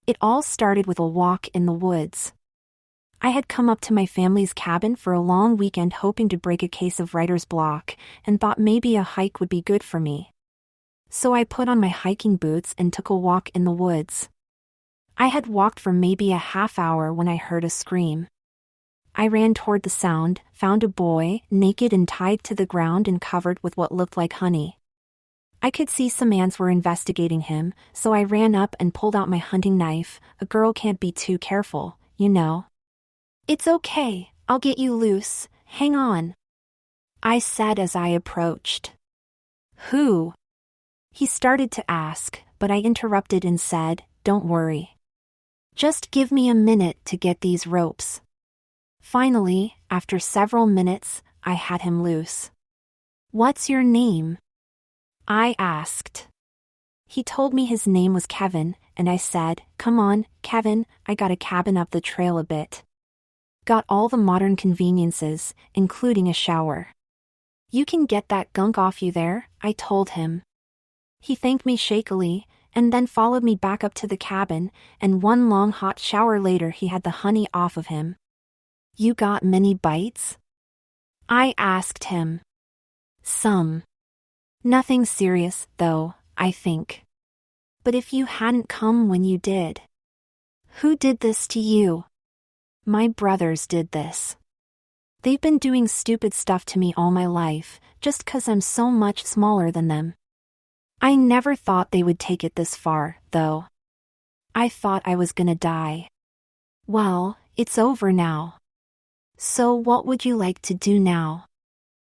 It all started with a walk in the woods. I had come up to my family's cabin for a long weekend hoping to break a case of writer's block and thought maybe a hike would be good for me. So I put on my hiking boots and took a walk in the woods. I had walked for maybe a half hour when I heard a scream. I ran toward the sound, found a boy, naked and tied to the ground and covered with what looked like honey. I could see some ants were investigating him, so I ran up and pulled out my hunting knife. A girl can't be too careful, you know. "It's okay, I'll get you loose, hang on," I said as I approached. "Who?" he started to ask, but I interrupted and said, "Don't worry. Just give me a minute to get these ropes." Finally, after several minutes, I had him loose. "What's your name?" I asked. He told me his name was Kevin, and I said, "Come on, Kevin, I got a cabin up the trail a bit. Got all the modern conveniences, including a shower. You can get that gunk off you there," I told him. He thanked me shakily, and then followed me back up to the cabin, and one long hot shower later he had the honey off of him. "You got many bites?" I asked him. "Some. Nothing serious, though, I think. But if you hadn't come when you did." "Who did this to you?" "My brothers did this. They've been doing stupid stuff to me all my life, just 'cause I'm so much smaller than them. I never thought they would take it this far, though. I thought I was gonna die. Well, it's over now. So what would you like to do now?"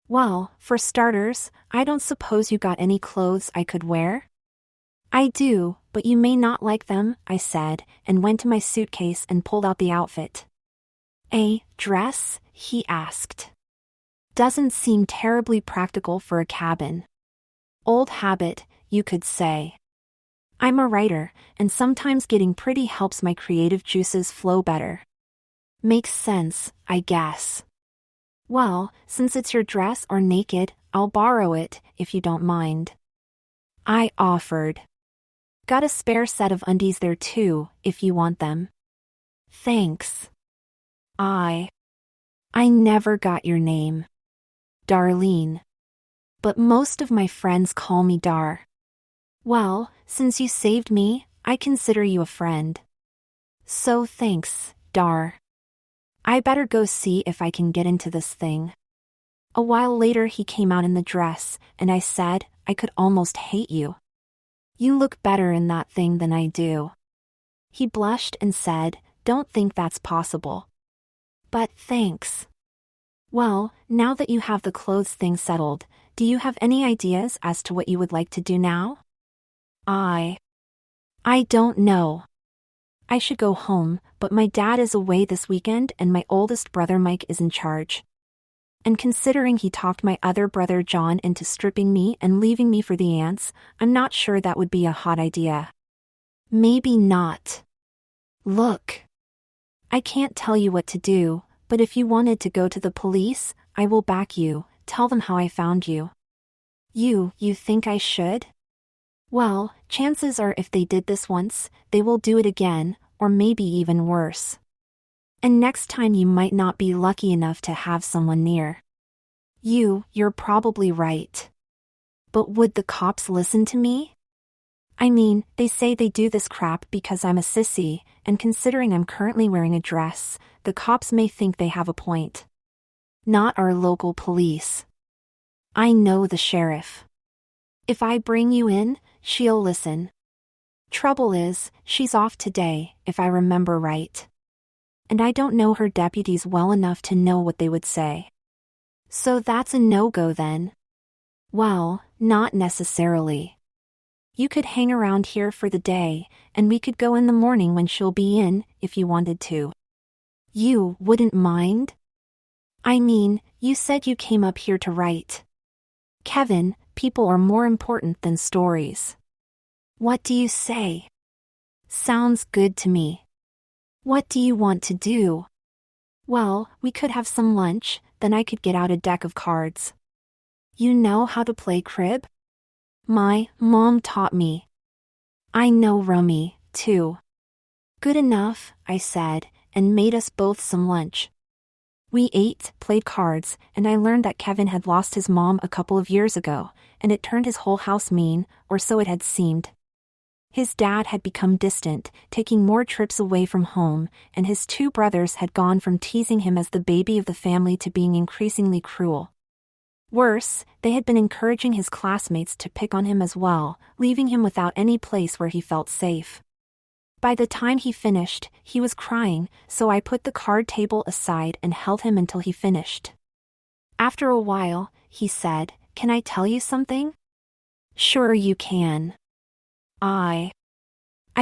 "Well, for starters, I don't suppose you got any clothes I could wear?" "I do, but you may not like them," I said, and went to my suitcase and pulled out the outfit. "A dress?" he asked. "Doesn't seem terribly practical for a cabin." "Old habit, you could say. I'm a writer, and sometimes getting pretty helps my creative juices flow better." "Makes sense, I guess." "Well, since it's your dress or naked, I'll borrow it, if you don't mind," I offered. "Got a spare set of undies there too, if you want them." "Thanks." I never got your name." "Darlene. But most of my friends call me Dar." "Well, since you saved me, I consider you a friend." "So thanks, Dar. I better go see if I can get into this thing." A while later he came out in the dress, and I said, "I could almost hate you. You look better in that thing than I do." He blushed and said, "Don't think that's possible." "But thanks." "Well, now that you have the clothes thing settled, do you have any ideas as to what you would like to do now?" I don't know. I should go home, but my dad is away this weekend and my oldest brother Mike is in charge. And considering he talked my other brother John into stripping me and leaving me for the ants, I'm not sure that would be a hot idea. Maybe not. Look. I can't tell you what to do, but if you wanted to go to the police, I will back you, tell them how I found you. You think I should? Well, chances are if they did this once, they will do it again, or maybe even worse. And next time you might not be lucky enough to have someone near. You're probably right. But would the cops listen to me? I mean, they say they do this crap because I'm a sissy, and considering I'm currently wearing a dress, the cops may think they have a point. Not our local police. I know the sheriff. If I bring you in, she'll listen. Trouble is, she's off today, if I remember right. And I don't know her deputies well enough to know what they would say. So that's a no-go then. Well, not necessarily. You could hang around here for the day, and we could go in the morning when she'll be in, if you wanted to. You wouldn't mind? I mean, you said you came up here to write. Kevin, people are more important than stories. What do you say? Sounds good to me. What do you want to do? Well, we could have some lunch, then I could get out a deck of cards. You know how to play crib? My mom taught me. I know rummy, too. Good enough, I said, and made us both some lunch. We ate, played cards, and I learned that Kevin had lost his mom a couple of years ago, and it turned his whole house mean, or so it had seemed. His dad had become distant, taking more trips away from home, and his two brothers had gone from teasing him as the baby of the family to being increasingly cruel. Worse, they had been encouraging his classmates to pick on him as well, leaving him without any place where he felt safe. By the time he finished, he was crying, so I put the card table aside and held him until he finished. After a while, he said, "Can I tell you something?" "Sure you can." I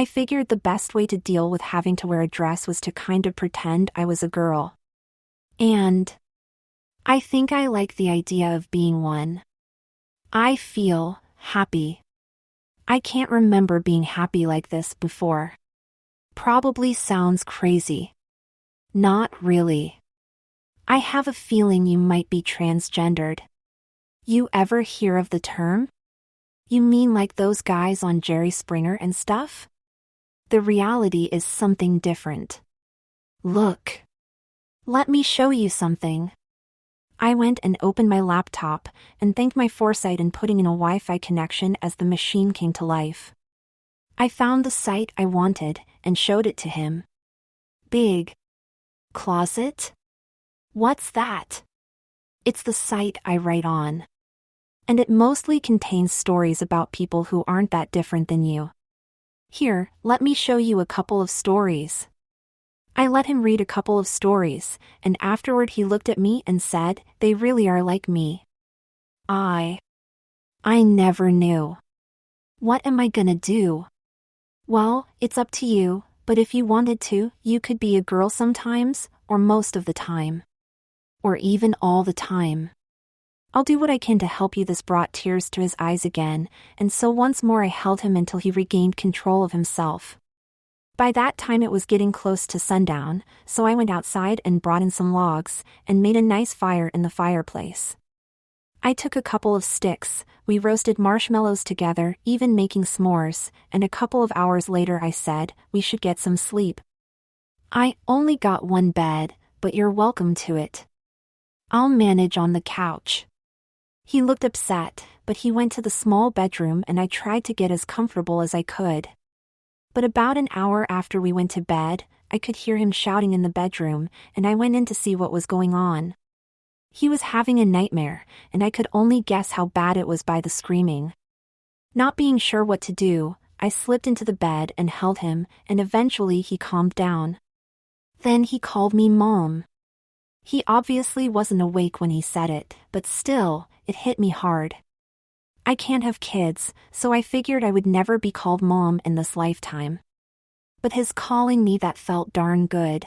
figured the best way to deal with having to wear a dress was to kind of pretend I was a girl. And I think I like the idea of being one. I feel happy. I can't remember being happy like this before. Probably sounds crazy. Not really. I have a feeling you might be transgendered. You ever hear of the term? You mean like those guys on Jerry Springer and stuff? The reality is something different. Look. Let me show you something. I went and opened my laptop, and thanked my foresight in putting in a Wi-Fi connection as the machine came to life. I found the site I wanted, and showed it to him. Big closet? What's that? It's the site I write on. And it mostly contains stories about people who aren't that different than you. Here, let me show you a couple of stories. I let him read a couple of stories, and afterward he looked at me and said, "They really are like me." I never knew. What am I gonna do? Well, it's up to you, but if you wanted to, you could be a girl sometimes, or most of the time. Or even all the time. I'll do what I can to help you. This brought tears to his eyes again, and so once more I held him until he regained control of himself. By that time it was getting close to sundown, so I went outside and brought in some logs, and made a nice fire in the fireplace. I took a couple of sticks, we roasted marshmallows together, even making s'mores, and a couple of hours later I said, "We should get some sleep." "I only got one bed, but you're welcome to it. I'll manage on the couch." He looked upset, but he went to the small bedroom and I tried to get as comfortable as I could. But about an hour after we went to bed, I could hear him shouting in the bedroom, and I went in to see what was going on. He was having a nightmare, and I could only guess how bad it was by the screaming. Not being sure what to do, I slipped into the bed and held him, and eventually he calmed down. Then he called me Mom. He obviously wasn't awake when he said it, but still, it hit me hard. I can't have kids, so I figured I would never be called Mom in this lifetime. But his calling me that felt darn good.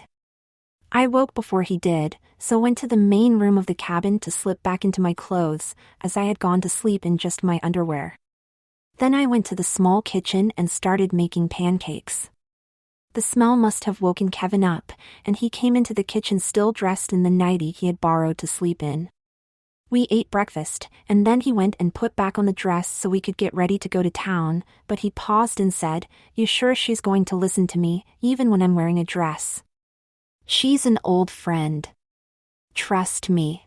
I woke before he did, so went to the main room of the cabin to slip back into my clothes, as I had gone to sleep in just my underwear. Then I went to the small kitchen and started making pancakes. The smell must have woken Kevin up, and he came into the kitchen still dressed in the nightie he had borrowed to sleep in. We ate breakfast, and then he went and put back on the dress so we could get ready to go to town, but he paused and said, "You sure she's going to listen to me, even when I'm wearing a dress? She's an old friend. Trust me."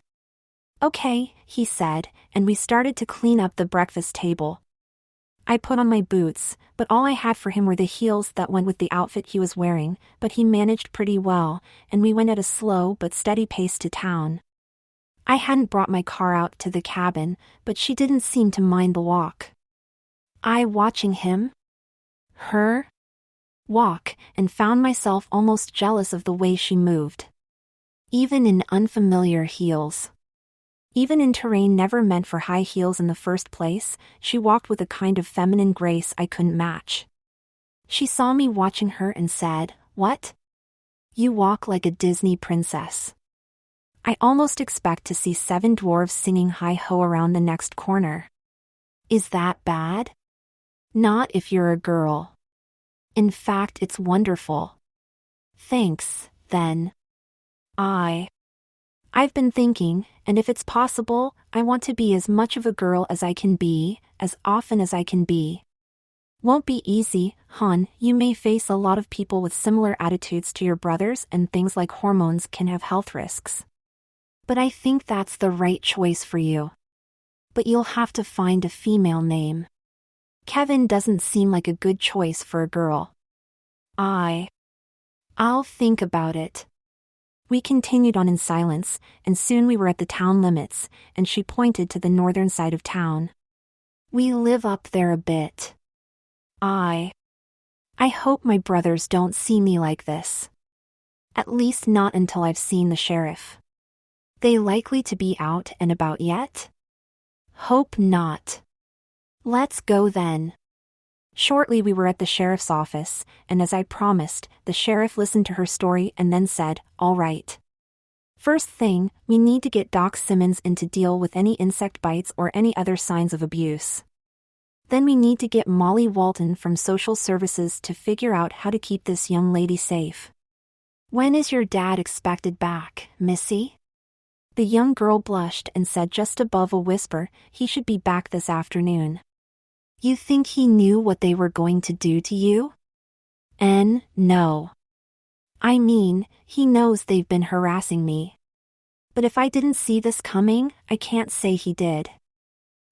"Okay," he said, and we started to clean up the breakfast table. I put on my boots, but all I had for him were the heels that went with the outfit he was wearing, but he managed pretty well, and we went at a slow but steady pace to town. I hadn't brought my car out to the cabin, but she didn't seem to mind the walk. I watching him, her, walk, and found myself almost jealous of the way she moved. Even in unfamiliar heels. Even in terrain never meant for high heels in the first place, she walked with a kind of feminine grace I couldn't match. She saw me watching her and said, "What? You walk like a Disney princess." I almost expect to see 7 dwarves singing hi-ho around the next corner. Is that bad? Not if you're a girl. In fact, it's wonderful. Thanks, then. I've been thinking, and if it's possible, I want to be as much of a girl as I can be, as often as I can be. Won't be easy, hon. You may face a lot of people with similar attitudes to your brothers, and things like hormones can have health risks. But I think that's the right choice for you. But you'll have to find a female name. Kevin doesn't seem like a good choice for a girl. I'll think about it. We continued on in silence, and soon we were at the town limits, and she pointed to the northern side of town. We live up there a bit. I hope my brothers don't see me like this. At least not until I've seen the sheriff. They likely to be out and about yet? Hope not. Let's go then. Shortly we were at the sheriff's office, and as I promised, the sheriff listened to her story and then said, "All right. First thing, we need to get Doc Simmons in to deal with any insect bites or any other signs of abuse. Then we need to get Molly Walton from social services to figure out how to keep this young lady safe." "When is your dad expected back, Missy?" The young girl blushed and said just above a whisper, "He should be back this afternoon." "You think he knew what they were going to do to you?" No. I mean, he knows they've been harassing me. But if I didn't see this coming, I can't say he did.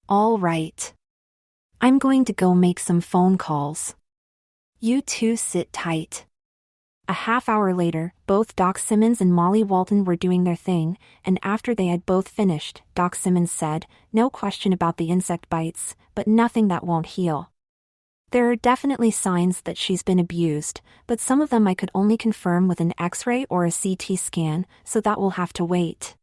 All right. I'm going to go make some phone calls. You two sit tight. A half hour later, both Doc Simmons and Molly Walton were doing their thing, and after they had both finished, Doc Simmons said, "No question about the insect bites, but nothing that won't heal. There are definitely signs that she's been abused, but some of them I could only confirm with an X-ray or a CT scan, so that will have to wait.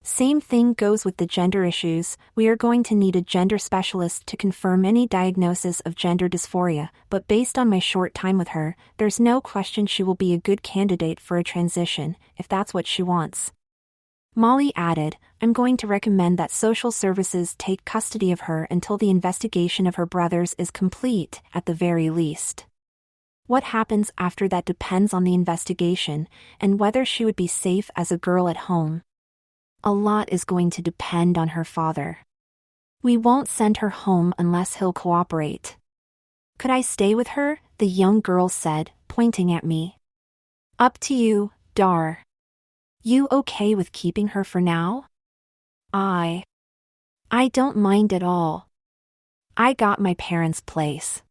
Same thing goes with the gender issues. We are going to need a gender specialist to confirm any diagnosis of gender dysphoria, but based on my short time with her, there's no question she will be a good candidate for a transition, if that's what she wants." Molly added, "I'm going to recommend that social services take custody of her until the investigation of her brothers is complete, at the very least. What happens after that depends on the investigation, and whether she would be safe as a girl at home. A lot is going to depend on her father. We won't send her home unless he'll cooperate." "Could I stay with her?" the young girl said, pointing at me. "Up to you, Dar. You okay with keeping her for now?" I don't mind at all. I got my parents' place.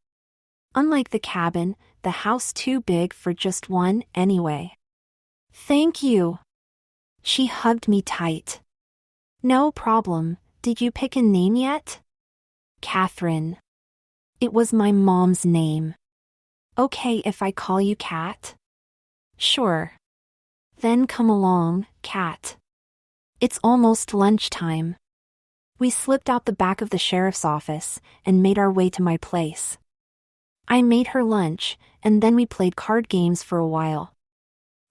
Unlike the cabin, the house too big for just one anyway. Thank you. She hugged me tight. "No problem. Did you pick a name yet?" "Catherine. It was my mom's name." "Okay if I call you Cat?" "Sure." "Then come along, Cat. It's almost lunchtime." We slipped out the back of the sheriff's office and made our way to my place. I made her lunch, and then we played card games for a while.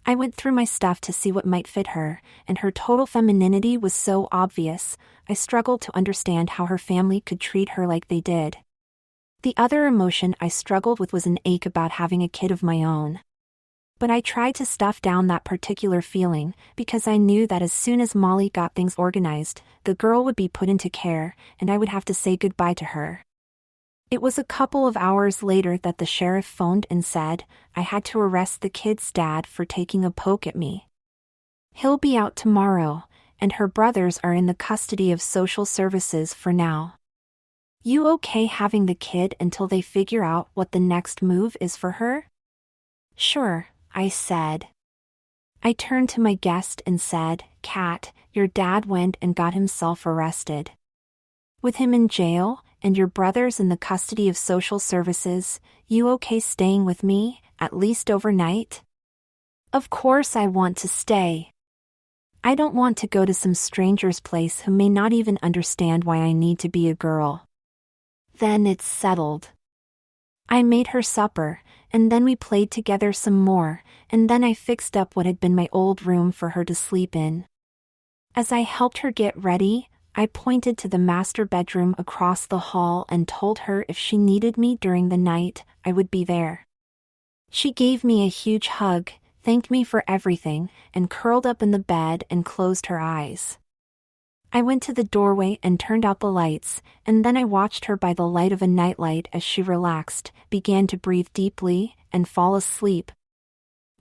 I went through my stuff to see what might fit her, and her total femininity was so obvious, I struggled to understand how her family could treat her like they did. The other emotion I struggled with was an ache about having a kid of my own. But I tried to stuff down that particular feeling, because I knew that as soon as Molly got things organized, the girl would be put into care, and I would have to say goodbye to her. It was a couple of hours later that the sheriff phoned and said, I had to arrest the kid's dad for taking a poke at me. He'll be out tomorrow, and her brothers are in the custody of social services for now. You okay having the kid until they figure out what the next move is for her? Sure, I said. I turned to my guest and said, Kat, your dad went and got himself arrested. With him in jail, and your brothers in the custody of social services, you okay staying with me, at least overnight? Of course I want to stay. I don't want to go to some stranger's place who may not even understand why I need to be a girl. Then it's settled. I made her supper, and then we played together some more, and then I fixed up what had been my old room for her to sleep in. As I helped her get ready, I pointed to the master bedroom across the hall and told her if she needed me during the night, I would be there. She gave me a huge hug, thanked me for everything, and curled up in the bed and closed her eyes. I went to the doorway and turned out the lights, and then I watched her by the light of a nightlight as she relaxed, began to breathe deeply, and fall asleep.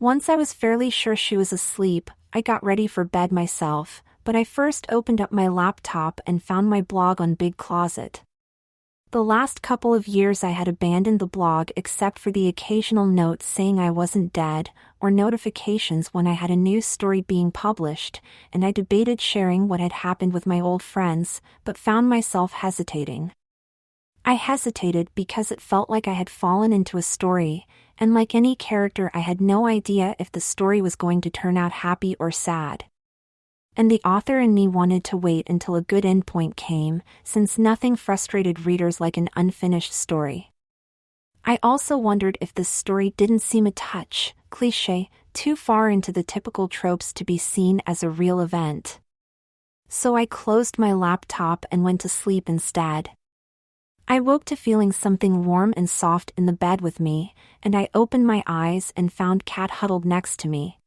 Once I was fairly sure she was asleep, I got ready for bed myself, but I first opened up my laptop and found my blog on Big Closet. The last couple of years I had abandoned the blog except for the occasional note saying I wasn't dead, or notifications when I had a new story being published, and I debated sharing what had happened with my old friends, but found myself hesitating. I hesitated because it felt like I had fallen into a story, and like any character I had no idea if the story was going to turn out happy or sad. And the author in me wanted to wait until a good endpoint came, since nothing frustrated readers like an unfinished story. I also wondered if this story didn't seem a touch cliché, too far into the typical tropes to be seen as a real event. So I closed my laptop and went to sleep instead. I woke to feeling something warm and soft in the bed with me, and I opened my eyes and found Kat huddled next to me.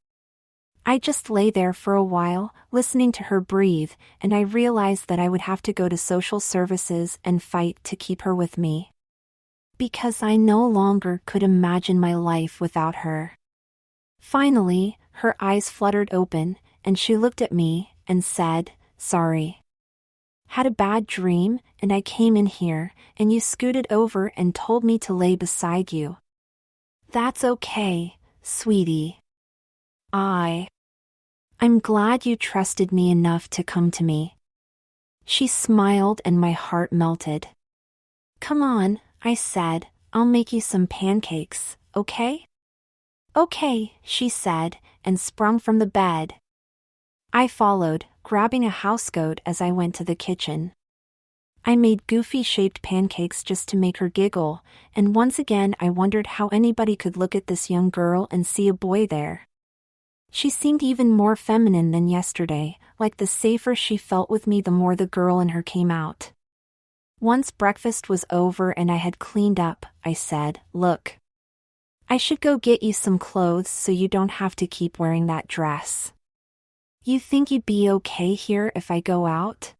I just lay there for a while, listening to her breathe, and I realized that I would have to go to social services and fight to keep her with me. Because I no longer could imagine my life without her. Finally, her eyes fluttered open, and she looked at me and said, "Sorry. Had a bad dream, and I came in here, and you scooted over and told me to lay beside you." "That's okay, sweetie. I'm glad you trusted me enough to come to me." She smiled and my heart melted. "Come on," I said, "I'll make you some pancakes, okay?" "Okay," she said, and sprung from the bed. I followed, grabbing a housecoat as I went to the kitchen. I made goofy-shaped pancakes just to make her giggle, and once again I wondered how anybody could look at this young girl and see a boy there. She seemed even more feminine than yesterday, like the safer she felt with me the more the girl in her came out. Once breakfast was over and I had cleaned up, I said, "Look. I should go get you some clothes so you don't have to keep wearing that dress. You think you'd be okay here if I go out?"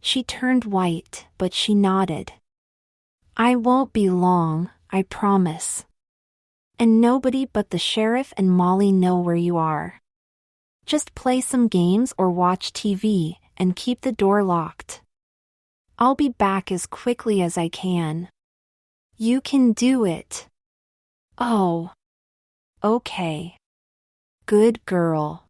She turned white, but she nodded. "I won't be long, I promise. And nobody but the sheriff and Molly know where you are. Just play some games or watch TV, and keep the door locked. I'll be back as quickly as I can. You can do it." "Oh. Okay. Good girl."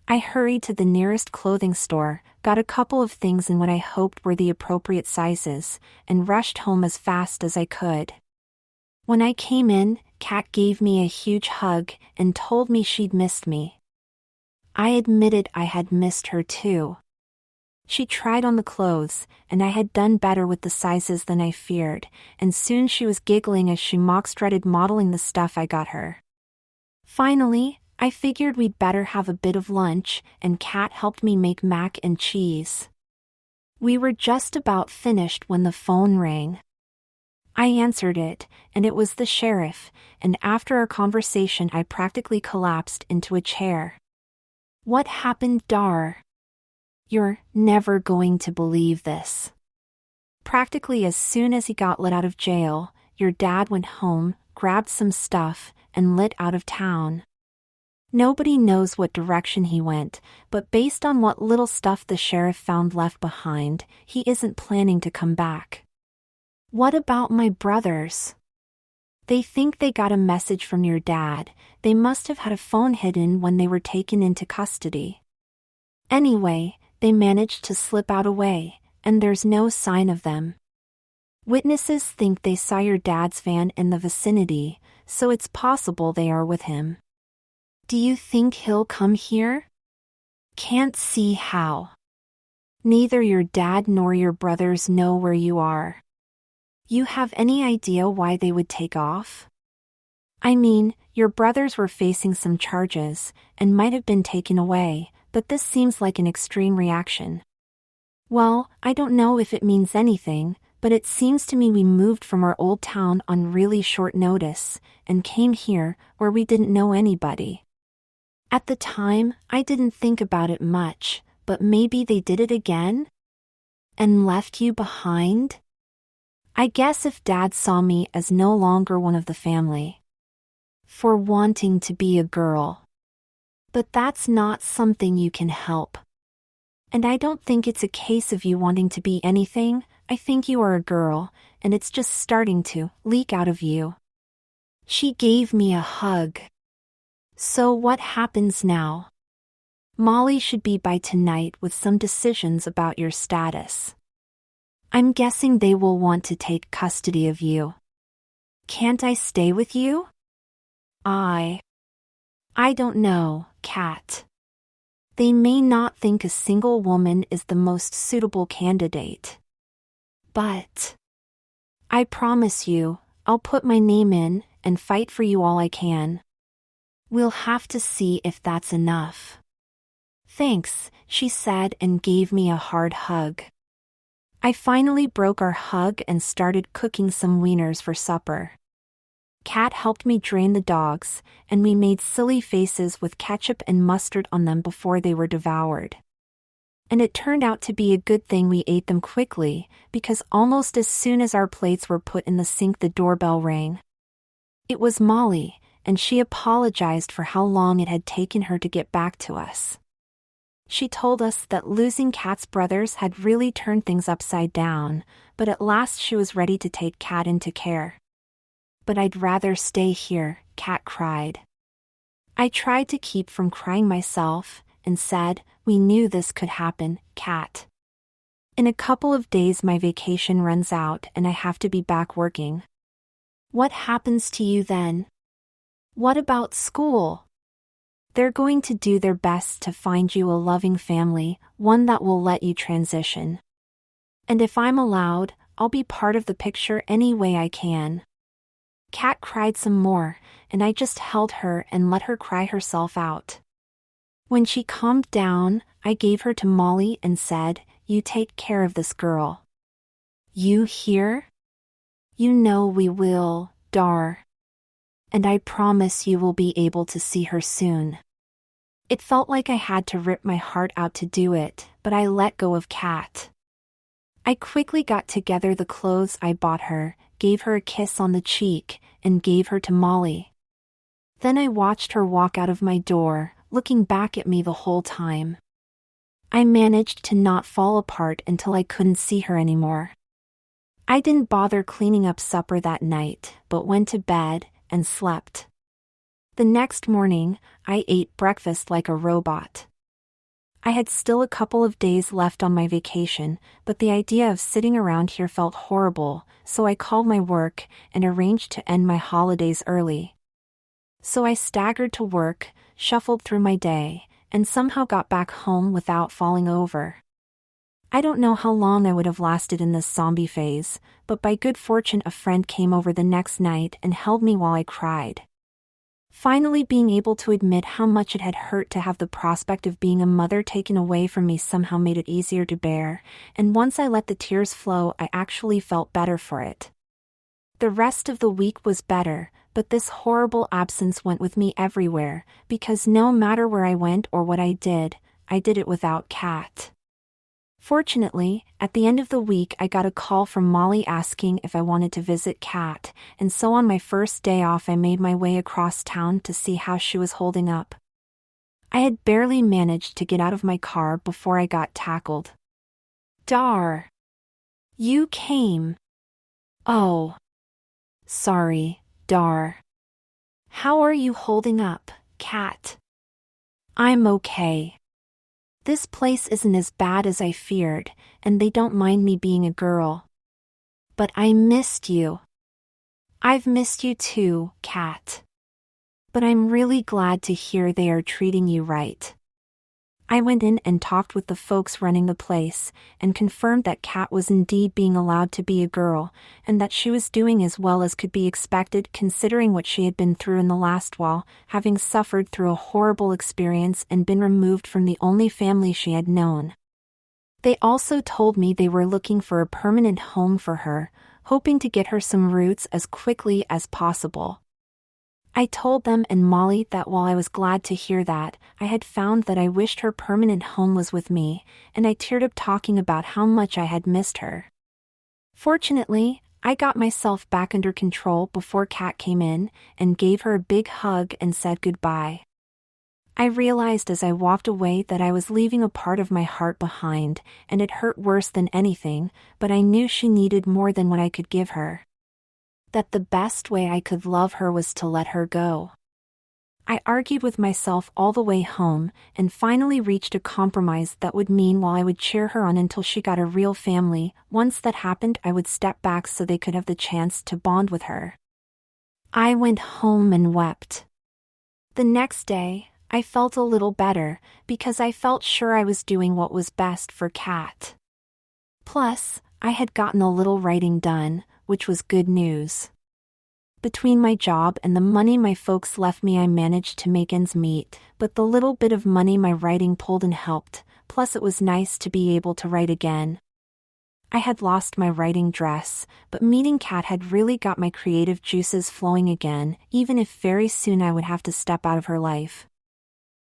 I hurried to the nearest clothing store, got a couple of things in what I hoped were the appropriate sizes, and rushed home as fast as I could. When I came in, Kat gave me a huge hug and told me she'd missed me. I admitted I had missed her too. She tried on the clothes, and I had done better with the sizes than I feared, and soon she was giggling as she mock-strutted modeling the stuff I got her. Finally, I figured we'd better have a bit of lunch, and Kat helped me make mac and cheese. We were just about finished when the phone rang. I answered it, and it was the sheriff, and after our conversation I practically collapsed into a chair. "What happened, Dar? You're never going to believe this. Practically as soon as he got let out of jail, your dad went home, grabbed some stuff, and lit out of town. Nobody knows what direction he went, but based on what little stuff the sheriff found left behind, he isn't planning to come back. What about my brothers? They think they got a message from your dad. They must have had a phone hidden when they were taken into custody. Anyway, they managed to slip out away, and there's no sign of them. Witnesses think they saw your dad's van in the vicinity, so it's possible they are with him. Do you think he'll come here? Can't see how. Neither your dad nor your brothers know where you are. You have any idea why they would take off? I mean, your brothers were facing some charges, and might have been taken away, but this seems like an extreme reaction. Well, I don't know if it means anything, but it seems to me we moved from our old town on really short notice, and came here, where we didn't know anybody. At the time, I didn't think about it much, but maybe they did it again? And left you behind? I guess if Dad saw me as no longer one of the family. For wanting to be a girl. But that's not something you can help. And I don't think it's a case of you wanting to be anything. I think you are a girl, and it's just starting to leak out of you. She gave me a hug. So what happens now? Molly should be by tonight with some decisions about your status. I'm guessing they will want to take custody of you. Can't I stay with you? I don't know, Kat. They may not think a single woman is the most suitable candidate. But I promise you, I'll put my name in and fight for you all I can. We'll have to see if that's enough. Thanks, she said and gave me a hard hug. I finally broke our hug and started cooking some wieners for supper. Kat helped me drain the dogs, and we made silly faces with ketchup and mustard on them before they were devoured. And it turned out to be a good thing we ate them quickly, because almost as soon as our plates were put in the sink the doorbell rang. It was Molly, and she apologized for how long it had taken her to get back to us. She told us that losing Kat's brothers had really turned things upside down, but at last she was ready to take Kat into care. But I'd rather stay here, Kat cried. I tried to keep from crying myself, and said, we knew this could happen, Kat. In a couple of days my vacation runs out and I have to be back working. What happens to you then? What about school? They're going to do their best to find you a loving family, one that will let you transition. And if I'm allowed, I'll be part of the picture any way I can. Kat cried some more, and I just held her and let her cry herself out. When she calmed down, I gave her to Molly and said, you take care of this girl. You hear? You know we will, Dar. And I promise you will be able to see her soon. It felt like I had to rip my heart out to do it, but I let go of Kat. I quickly got together the clothes I bought her, gave her a kiss on the cheek, and gave her to Molly. Then I watched her walk out of my door, looking back at me the whole time. I managed to not fall apart until I couldn't see her anymore. I didn't bother cleaning up supper that night, but went to bed and slept. The next morning, I ate breakfast like a robot. I had still a couple of days left on my vacation, but the idea of sitting around here felt horrible, so I called my work and arranged to end my holidays early. So I staggered to work, shuffled through my day, and somehow got back home without falling over. I don't know how long I would have lasted in this zombie phase, but by good fortune a friend came over the next night and held me while I cried. Finally being able to admit how much it had hurt to have the prospect of being a mother taken away from me somehow made it easier to bear, and once I let the tears flow I actually felt better for it. The rest of the week was better, but this horrible absence went with me everywhere, because no matter where I went or what I did it without Kat. Fortunately, at the end of the week I got a call from Molly asking if I wanted to visit Kat, and so on my first day off I made my way across town to see how she was holding up. I had barely managed to get out of my car before I got tackled. Dar! You came. Oh. Sorry, Dar. How are you holding up, Kat? I'm okay. This place isn't as bad as I feared, and they don't mind me being a girl. But I missed you. I've missed you too, Kat. But I'm really glad to hear they are treating you right. I went in and talked with the folks running the place, and confirmed that Kat was indeed being allowed to be a girl, and that she was doing as well as could be expected considering what she had been through in the last while, having suffered through a horrible experience and been removed from the only family she had known. They also told me they were looking for a permanent home for her, hoping to get her some roots as quickly as possible. I told them and Molly that while I was glad to hear that, I had found that I wished her permanent home was with me, and I teared up talking about how much I had missed her. Fortunately, I got myself back under control before Kat came in and gave her a big hug and said goodbye. I realized as I walked away that I was leaving a part of my heart behind, and it hurt worse than anything, but I knew she needed more than what I could give her. That the best way I could love her was to let her go. I argued with myself all the way home, and finally reached a compromise that would mean while I would cheer her on until she got a real family, once that happened I would step back so they could have the chance to bond with her. I went home and wept. The next day, I felt a little better, because I felt sure I was doing what was best for Kat. Plus, I had gotten a little writing done, which was good news. Between my job and the money my folks left me, I managed to make ends meet, but the little bit of money my writing pulled in helped, plus it was nice to be able to write again. I had lost my writing dress, but meeting Kat had really got my creative juices flowing again, even if very soon I would have to step out of her life.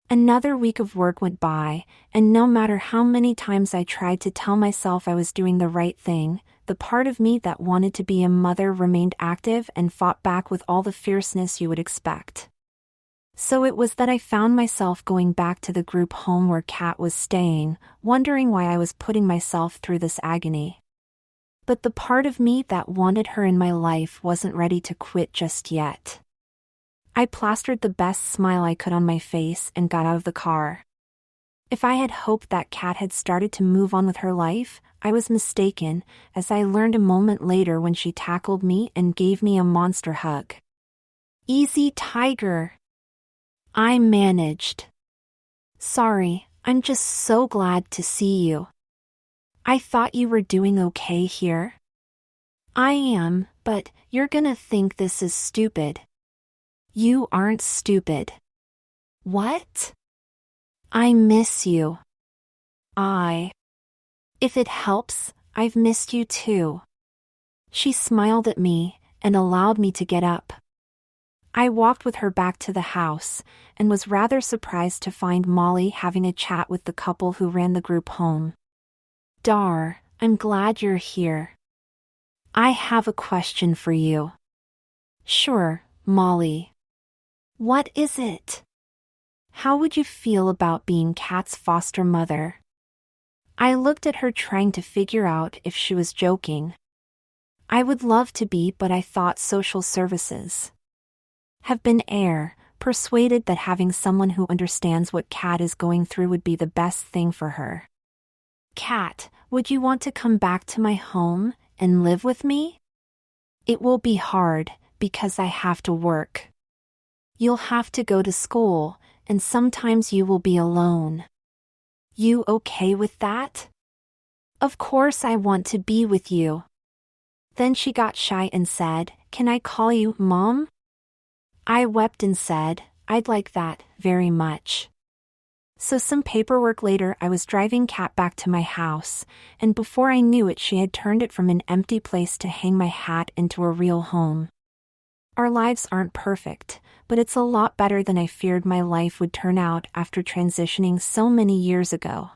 Another week of work went by, and no matter how many times I tried to tell myself I was doing the right thing, the part of me that wanted to be a mother remained active and fought back with all the fierceness you would expect. So it was that I found myself going back to the group home where Kat was staying, wondering why I was putting myself through this agony. But the part of me that wanted her in my life wasn't ready to quit just yet. I plastered the best smile I could on my face and got out of the car. If I had hoped that Kat had started to move on with her life, I was mistaken, as I learned a moment later when she tackled me and gave me a monster hug. "Easy, tiger." I managed. "Sorry, I'm just so glad to see you. I thought you were doing okay here." "I am, but you're gonna think this is stupid." "You aren't stupid." "What?" "I miss you." If it helps, I've missed you too." She smiled at me and allowed me to get up. I walked with her back to the house, and was rather surprised to find Molly having a chat with the couple who ran the group home. "Dar, I'm glad you're here. I have a question for you." "Sure, Molly." "What is it?" "How would you feel about being Kat's foster mother?" I looked at her trying to figure out if she was joking. "I would love to be, but I thought social services have been persuaded that having someone who understands what Kat is going through would be the best thing for her." "Kat, would you want to come back to my home and live with me?" "It will be hard, because I have to work. You'll have to go to school, and sometimes you will be alone. You okay with that?" "Of course I want to be with you." Then she got shy and said, "Can I call you Mom?" I wept and said, "I'd like that very much." So some paperwork later I was driving Kat back to my house, and before I knew it she had turned it from an empty place to hang my hat into a real home. Our lives aren't perfect, but it's a lot better than I feared my life would turn out after transitioning so many years ago.